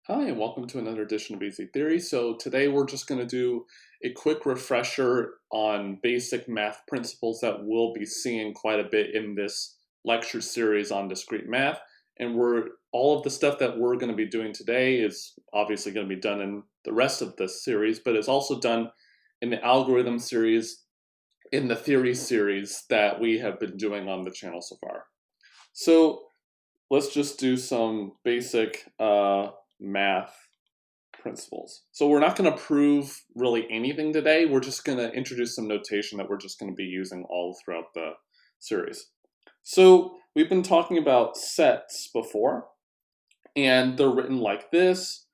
Hi, and welcome to another edition of Easy Theory. So today we're just going to do a quick refresher on basic math principles that we'll be seeing quite a bit in this lecture series on discrete math. And all of the stuff that we're going to be doing today is obviously going to be done in the rest of this series, but it's also done in the algorithm series, in the theory series that we have been doing on the channel so far. So let's just do some basic math principles. So we're not going to prove really anything today. We're just going to introduce some notation that we're just going to be using all throughout the series. So we've been talking about sets before, and they're written like this.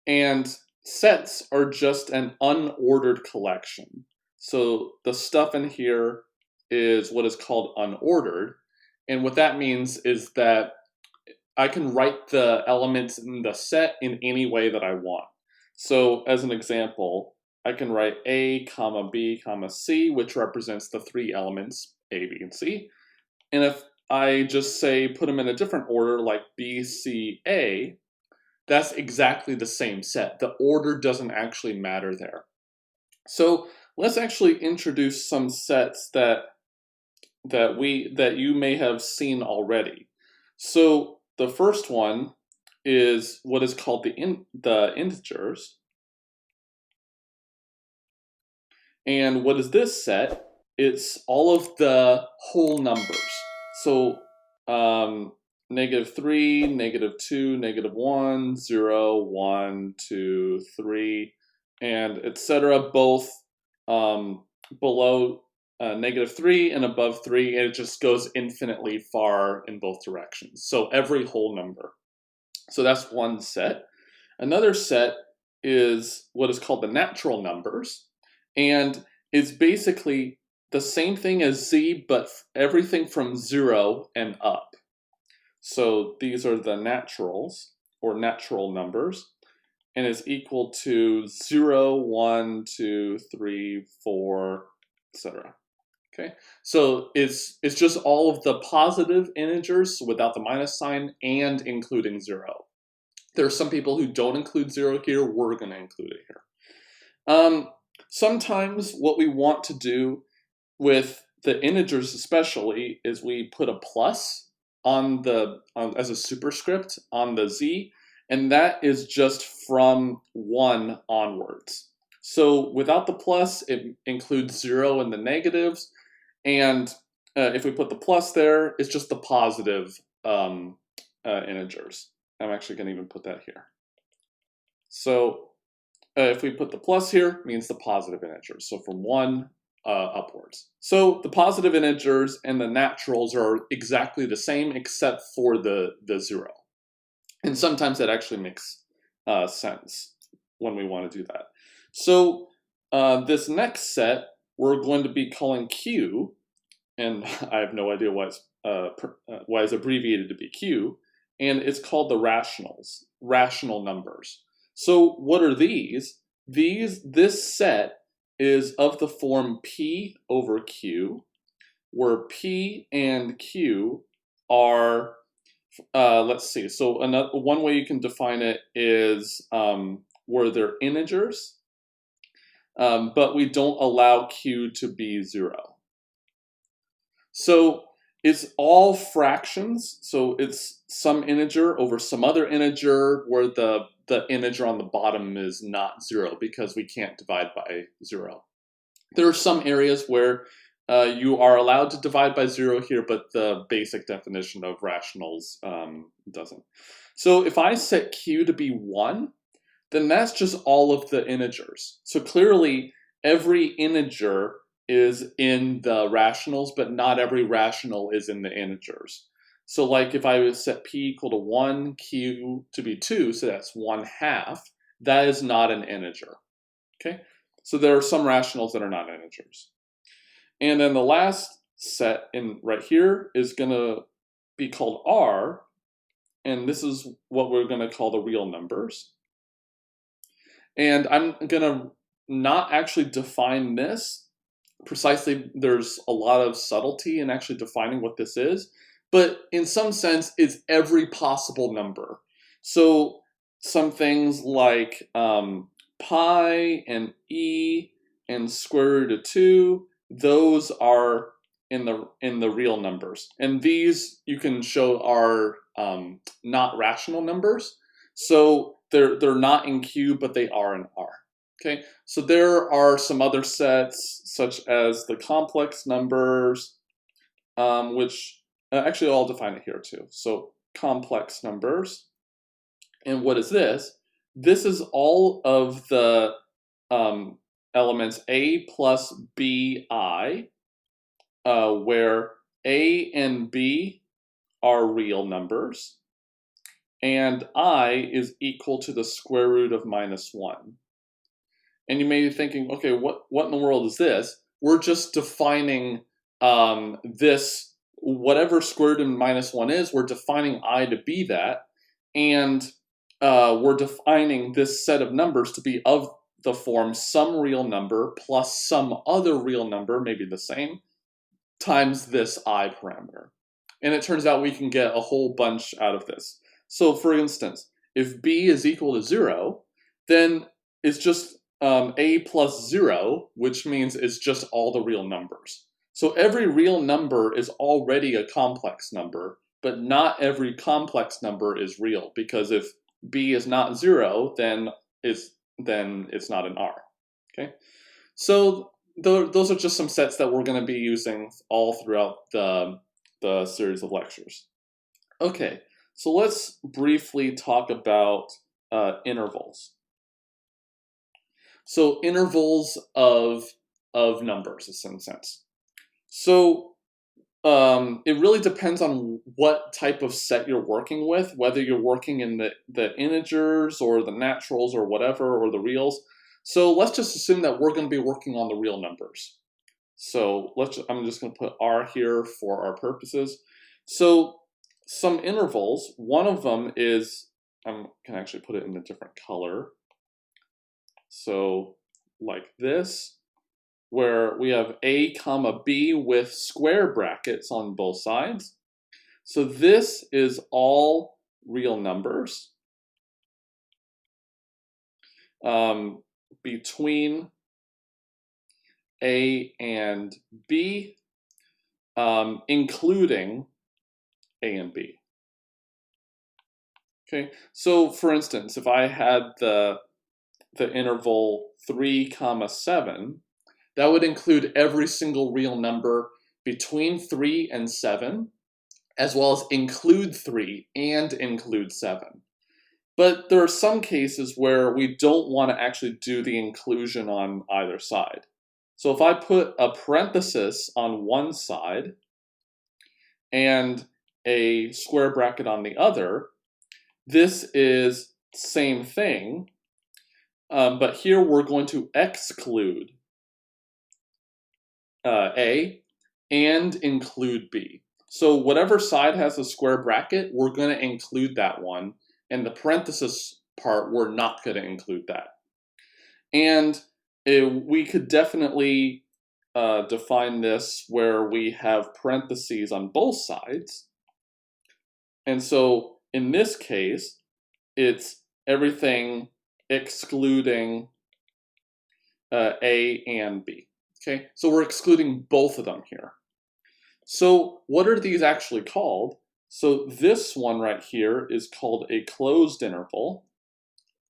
And sets are just an unordered collection. So the stuff in here is what is called unordered. And what that means is that I can write the elements in the set in any way that I want. So as an example, I can write A, comma B, comma C, which represents the three elements A, B, and C. And if I just say put them in a different order like B, C, A, that's exactly the same set. The order doesn't actually matter there. So let's actually introduce some sets that you may have seen already. So the first one is what is called the integers. And what is this set? It's all of the whole numbers. So -3, -2, -1, 0, 1, 2, 3, and etc. both below -3 and above 3, and it just goes infinitely far in both directions. So every whole number. So that's one set. Another set is what is called the natural numbers, and it's basically the same thing as z, but everything from 0 and up. So these are the naturals, or natural numbers, and it's equal to 0, 1, 2, 3, 4, etc. Okay, so it's just all of the positive integers without the minus sign and including 0. There are some people who don't include 0 here. We're going to include it here. Sometimes what we want to do with the integers especially is we put a plus on as a superscript on the z, and that is just from 1 onwards. So without the plus, it includes 0 and the negatives, and if we put the plus there, it's just the positive integers. I'm actually going to even put that here. So if we put the plus here, it means the positive integers. So from 1 upwards. So the positive integers and the naturals are exactly the same except for the 0. And sometimes that actually makes sense when we want to do that. So this next set we're going to be calling Q, and I have no idea why it's abbreviated to be Q, and it's called the rationals, rational numbers. So what are these? This set is of the form P over Q, where P and Q are, let's see, so one way you can define it is where they're integers, but we don't allow Q to be 0. So it's all fractions, so it's some integer over some other integer where the integer on the bottom is not 0 because we can't divide by 0. There are some areas where you are allowed to divide by 0 here, but the basic definition of rationals doesn't. So if I set Q to be 1, then that's just all of the integers. So clearly every integer is in the rationals, but not every rational is in the integers. So like if I set P equal to 1, Q to be 2, so that's 1/2, that is not an integer. Okay, so there are some rationals that are not integers. And then the last set right here is going to be called R, and this is what we're going to call the real numbers. And I'm going to not actually define this precisely. There's a lot of subtlety in actually defining what this is, but in some sense, it's every possible number. So some things like pi and e and square root of 2, those are in the real numbers. And these you can show are not rational numbers. So they're not in Q, but they are in R. Okay, so there are some other sets, such as the complex numbers, which actually I'll define it here too. So complex numbers. And what is this? This is all of the elements a plus bi, where a and b are real numbers, and I is equal to the square root of -1. And you may be thinking, okay, what in the world is this? We're just defining this, whatever square root of -1 is, we're defining I to be that, and we're defining this set of numbers to be of the form some real number plus some other real number, maybe the same, times this I parameter. And it turns out we can get a whole bunch out of this. So for instance, if b is equal to 0, then it's just a plus 0, which means it's just all the real numbers. So every real number is already a complex number, but not every complex number is real, because if b is not 0, then it's not an R. Okay, so those are just some sets that we're going to be using all throughout the series of lectures. Okay, so let's briefly talk about intervals. So intervals of numbers, in some sense. So it really depends on what type of set you're working with, whether you're working in the integers or the naturals or whatever, or the reals. So let's just assume that we're going to be working on the real numbers. So I'm just going to put R here for our purposes. So some intervals, one of them is, I can actually put it in a different color. So like this, where we have a comma b with square brackets on both sides. So this is all real numbers between a and b, including a and b. Okay, so for instance, if I had the interval 3, 7, that would include every single real number between 3 and 7, as well as include 3 and include 7. But there are some cases where we don't want to actually do the inclusion on either side. So if I put a parenthesis on one side and a square bracket on the other, this is same thing, but here we're going to exclude A and include B. So whatever side has a square bracket, we're going to include that one, and the parenthesis part, we're not going to include that. And we could definitely define this where we have parentheses on both sides. And so in this case, it's everything excluding A and B. Okay, so we're excluding both of them here. So what are these actually called? So this one right here is called a closed interval,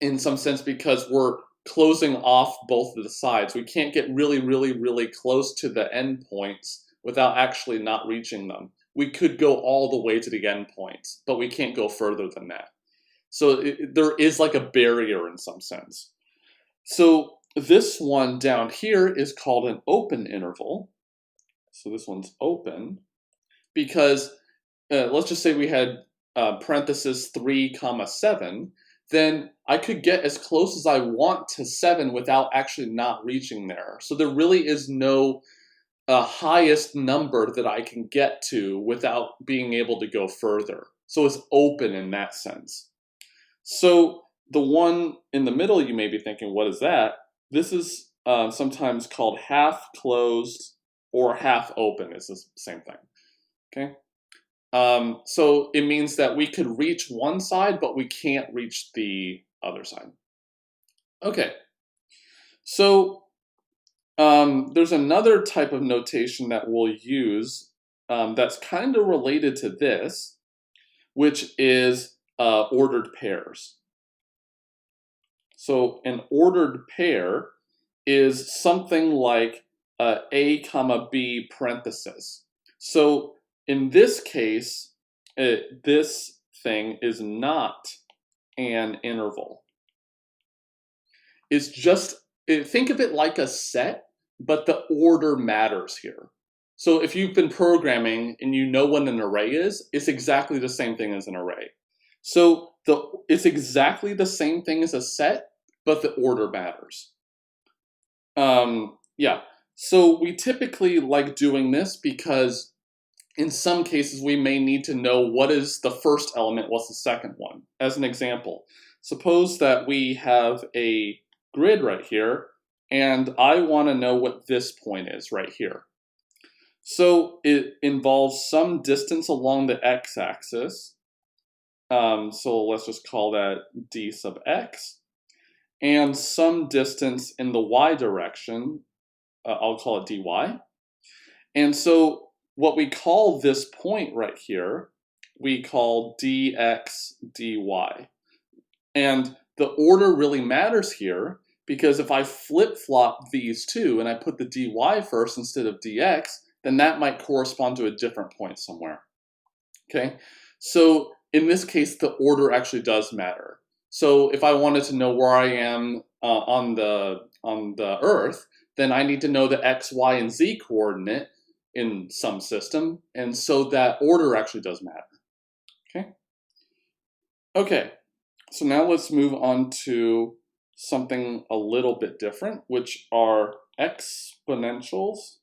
in some sense, because we're closing off both of the sides. We can't get really, really, really close to the endpoints without actually not reaching them. We could go all the way to the endpoints, but we can't go further than that. So there is like a barrier in some sense. So this one down here is called an open interval. So this one's open because let's just say we had parenthesis 3, 7, then I could get as close as I want to 7 without actually not reaching there. So there really is no highest number that I can get to without being able to go further. So it's open in that sense. So the one in the middle, you may be thinking, what is that? This is sometimes called half closed or half open. It's the same thing. Okay. So it means that we could reach one side, but we can't reach the other side. Okay, so there's another type of notation that we'll use that's kind of related to this, which is ordered pairs. So an ordered pair is something like a comma b parenthesis. So in this case, this thing is not an interval. It's just, think of it like a set, but the order matters here. So if you've been programming and you know what an array is, it's exactly the same thing as an array. So it's exactly the same thing as a set, but the order matters. Yeah, so we typically like doing this because in some cases we may need to know what is the first element, what's the second one. As an example, suppose that we have a grid right here, and I want to know what this point is right here. So it involves some distance along the x-axis. So let's just call that d sub x. And some distance in the y direction, I'll call it dy. And so what we call this point right here, we call dx dy. And the order really matters here because if I flip-flop these two and I put the dy first instead of dx, then that might correspond to a different point somewhere. Okay, so in this case, the order actually does matter. So if I wanted to know where I am on the Earth, then I need to know the x, y, and z coordinate in some system, and so that order actually does matter. Okay. Okay. So now let's move on to something a little bit different, which are exponentials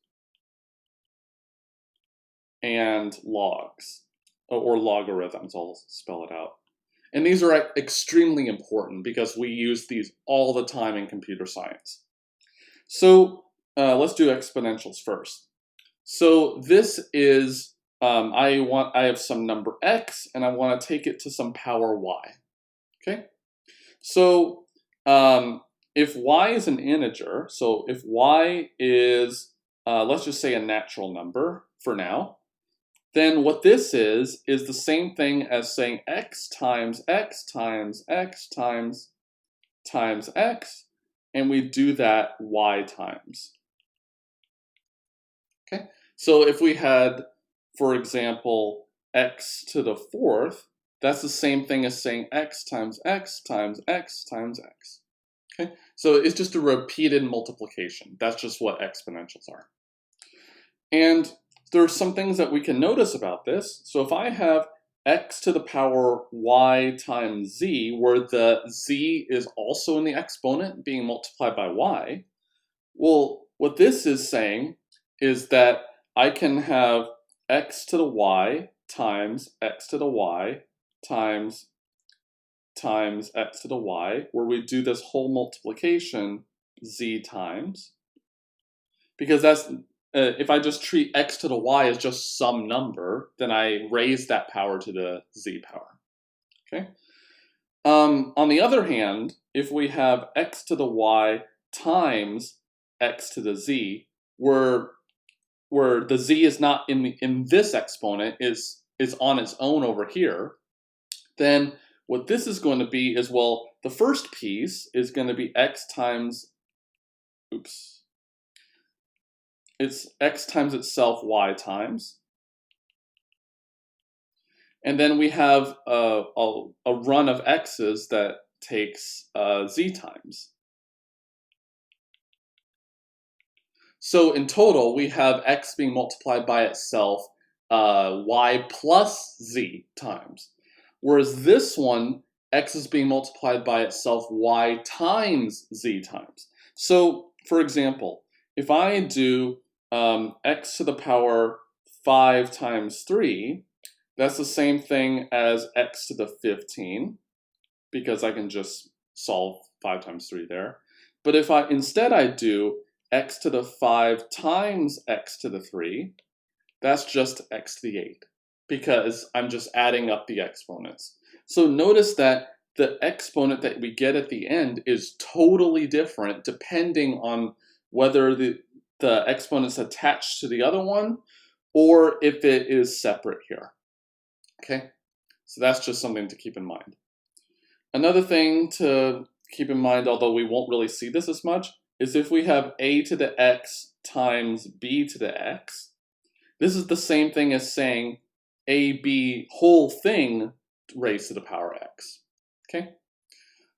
and logs, or logarithms. I'll spell it out. And these are extremely important because we use these all the time in computer science. So let's do exponentials first. So this is, I have some number x and I want to take it to some power y. Okay, so if y is an integer, so if y is, let's just say a natural number for now, then what this is the same thing as saying x times x times x times x, and we do that y times. Okay, so if we had, for example, x to the fourth, that's the same thing as saying x times x times x times x. Okay, so it's just a repeated multiplication. That's just what exponentials are. And there are some things that we can notice about this. So if I have x to the power y times z, where the z is also in the exponent being multiplied by y, well, what this is saying is that I can have x to the y times x to the y times x to the y, where we do this whole multiplication z times, because that's, if I just treat x to the y as just some number, then I raise that power to the z power. Okay. On the other hand, if we have x to the y times x to the z, where the z is not in this exponent, is on its own over here, then what this is going to be is, well, the first piece is going to be x times, it's x times itself y times. And then we have a run of x's that takes z times. So in total, we have x being multiplied by itself y plus z times. Whereas this one, x is being multiplied by itself y times z times. So for example, if I do x to the power 5 times 3, that's the same thing as x to the 15, because I can just solve 5 times 3 there. But if instead I do x to the 5 times x to the 3, that's just x to the 8. because I'm just adding up the exponents. So notice that the exponent that we get at the end is totally different depending on whether the exponent's attached to the other one or if it is separate here. Okay, so that's just something to keep in mind. Another thing to keep in mind, although we won't really see this as much, is if we have a to the x times b to the x, this is the same thing as saying ab whole thing raised to the power x. Okay,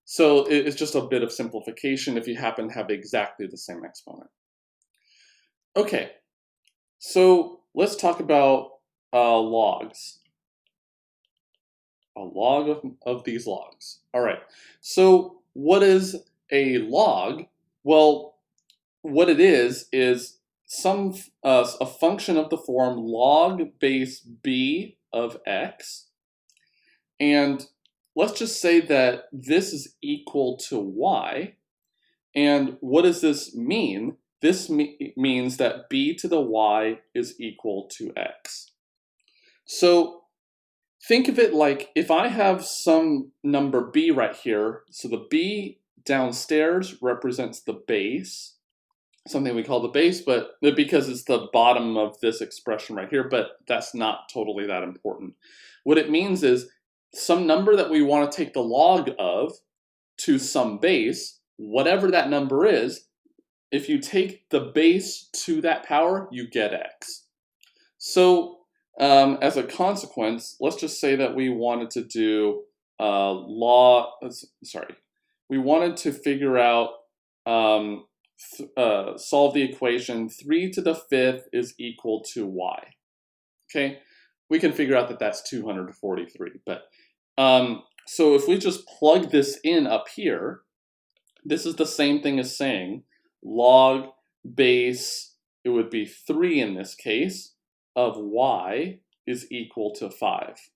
so it's just a bit of simplification if you happen to have exactly the same exponent. Okay, so let's talk about logs. A log of these logs. All right, so what is a log? Well, what it is some a function of the form log base b of x, and let's just say that this is equal to y. And what does this mean? This means that b to the y is equal to x. So think of it like if I have some number b right here, so the b downstairs represents the base, something we call the base, but because it's the bottom of this expression right here, but that's not totally that important. What it means is some number that we want to take the log of to some base, whatever that number is, if you take the base to that power, you get x. So as a consequence, let's just say that we wanted to do we wanted to figure out, solve the equation 3 to the 5th is equal to y. Okay, we can figure out that that's 243, but so if we just plug this in up here, this is the same thing as saying log base, it would be 3 in this case, of y is equal to 5.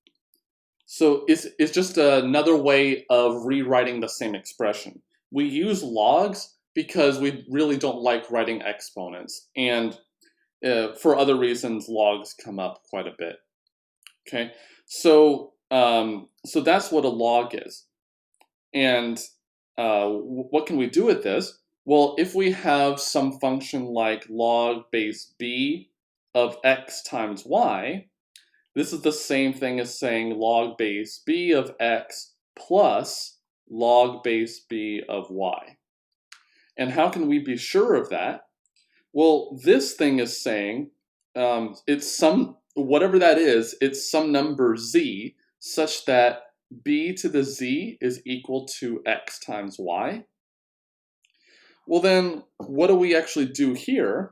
So it's just another way of rewriting the same expression. We use logs because we really don't like writing exponents, and for other reasons logs come up quite a bit. Okay, so so that's what a log is. And what can we do with this? Well, if we have some function like log base b of x times y, this is the same thing as saying log base b of x plus log base b of y. And how can we be sure of that? Well, this thing is saying it's some, whatever that is, it's some number z such that b to the z is equal to x times y. Well then, what do we actually do here?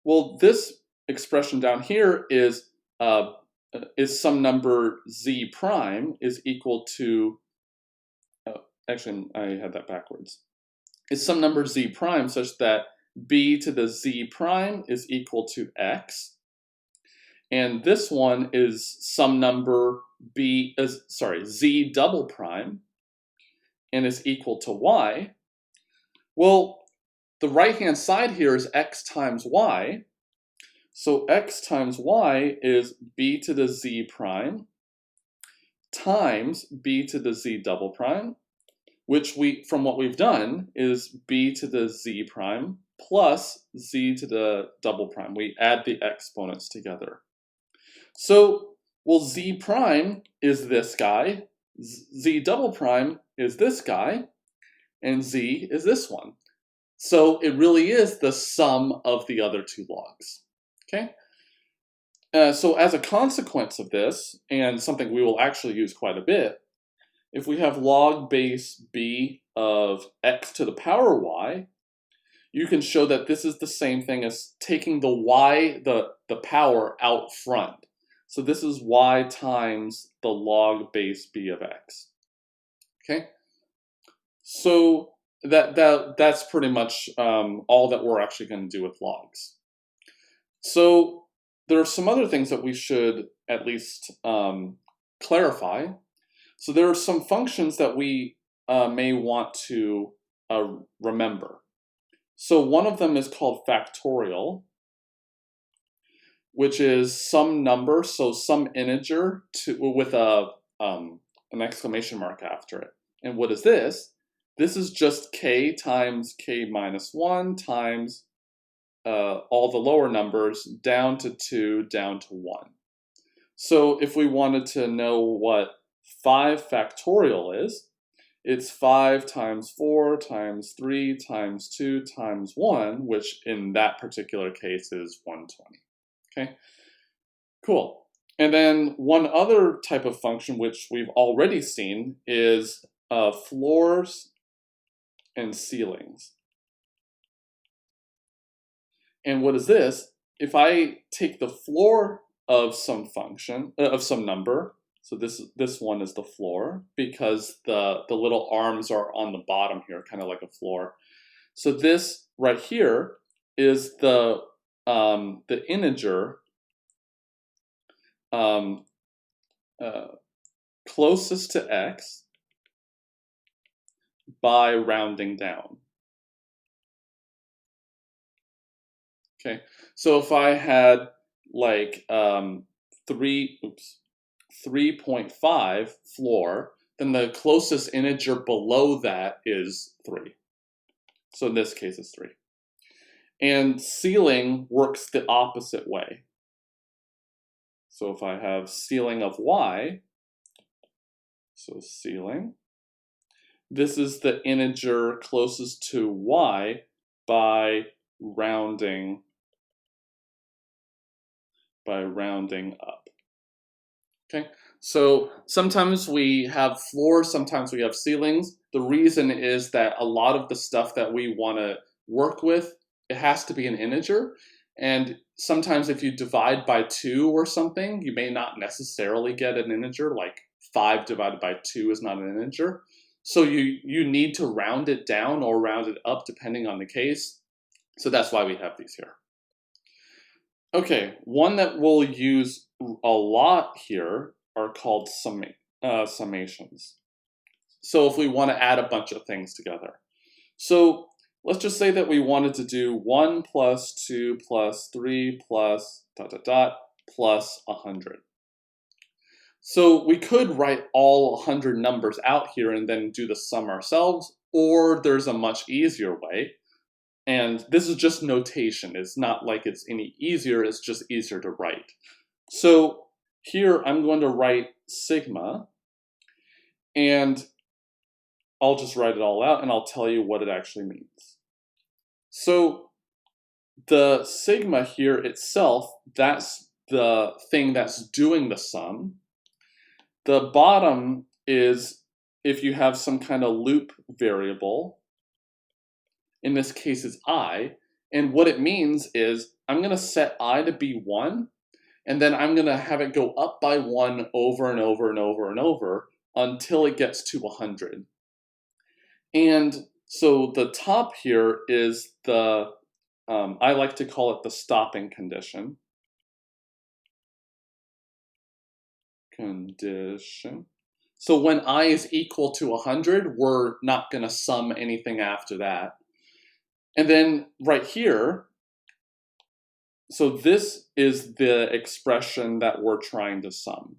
Well, this expression down here is some number z prime is equal to, actually I had that backwards. It's some number z prime such that b to the z prime is equal to x. And this one is some number z double prime and is equal to y. Well, the right-hand side here is x times y. So x times y is b to the z prime times b to the z double prime, which from what we've done is b to the z prime plus z to the double prime. We add the exponents together. So, well, z prime is this guy, z double prime is this guy, and z is this one. So it really is the sum of the other two logs. Okay? So as a consequence of this, and something we will actually use quite a bit, if we have log base b of x to the power y, you can show that this is the same thing as taking the y, the power out front. So this is y times the log base b of x. Okay? So that's pretty much all that we're actually going to do with logs. So there are some other things that we should at least clarify. So there are some functions that we may want to remember. So one of them is called factorial. which is some number, so some integer with an exclamation mark after it. And what is this? This is just k times k minus 1 times all the lower numbers down to 2, down to 1. So if we wanted to know what 5 factorial is, it's 5 times 4 times 3 times 2 times 1, which in that particular case is 120. Okay, cool. And then one other type of function which we've already seen is floors and ceilings. And what is this? If I take the floor of some function, of some number, so this one is the floor because the little arms are on the bottom here, kind of like a floor. So this right here is the integer closest to x by rounding down. Okay, so if I had like 3.5 floor, then the closest integer below that is 3. So in this case, it's 3. And ceiling works the opposite way. So if I have ceiling of y, so ceiling, this is the integer closest to y by rounding up. Okay, so sometimes we have floors, sometimes we have ceilings. The reason is that a lot of the stuff that we want to work with, it has to be an integer. And sometimes if you divide by 2 or something, you may not necessarily get an integer, like 5 divided by 2 is not an integer. So you need to round it down or round it up depending on the case. So that's why we have these here. Okay, one that we'll use a lot here are called summations. So if we want to add a bunch of things together. So let's just say that we wanted to do 1 plus 2 plus 3 plus ... plus 100. So we could write all 100 numbers out here and then do the sum ourselves, or there's a much easier way. And this is just notation. It's not like it's any easier, it's just easier to write. So here I'm going to write sigma, and I'll just write it all out and I'll tell you what it actually means. So the sigma here itself, that's the thing that's doing the sum. The bottom is if you have some kind of loop variable. In this case is I, and what it means is I'm going to set I to be 1, and then I'm going to have it go up by 1 over and over and over and over until it gets to 100. And so the top here is the, I like to call it the stopping condition. So when I is equal to 100, we're not going to sum anything after that. And then right here, so this is the expression that we're trying to sum.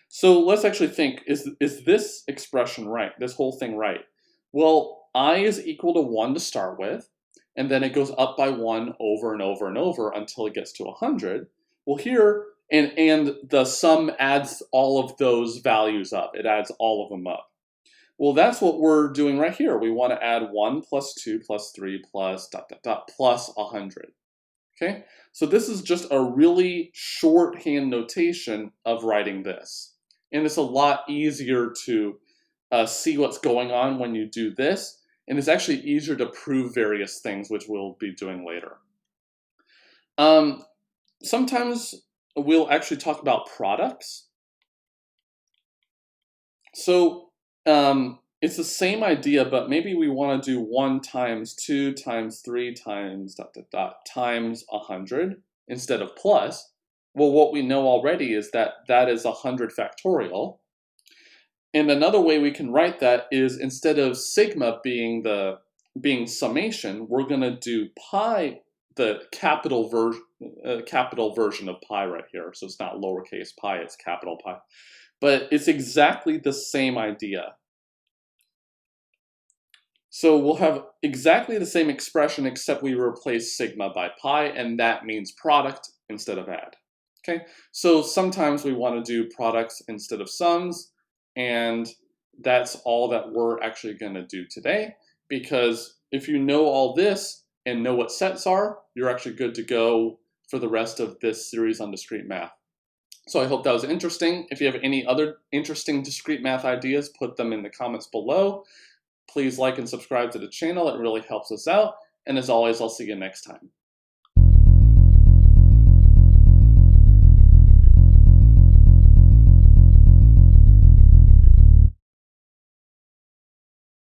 So let's actually think, is this expression right? This whole thing right? Well, I is equal to 1 to start with, and then it goes up by 1 over and over and over until it gets to 100. Well here, and the sum adds all of those values up. It adds all of them up. Well, that's what we're doing right here. We want to add 1 plus 2 plus 3 plus ... plus 100. Okay, so this is just a really shorthand notation of writing this. And it's a lot easier to see what's going on when you do this. And it's actually easier to prove various things, which we'll be doing later. Sometimes we'll actually talk about products. So it's the same idea, but maybe we want to do 1 times 2 times 3 times ... times 100 instead of plus. Well, what we know already is that that is 100 factorial. And another way we can write that is instead of sigma being summation, we're going to do pi, the capital a capital version of pi right here. So it's not lowercase pi, it's capital pi. But it's exactly the same idea. So we'll have exactly the same expression except we replace sigma by pi, and that means product instead of add. Okay, so sometimes we want to do products instead of sums, and that's all that we're actually going to do today, because if you know all this and know what sets are, you're actually good to go for the rest of this series on discrete math. So I hope that was interesting. If you have any other interesting discrete math ideas, put them in the comments below. Please like and subscribe to the channel. It really helps us out. And as always, I'll see you next time.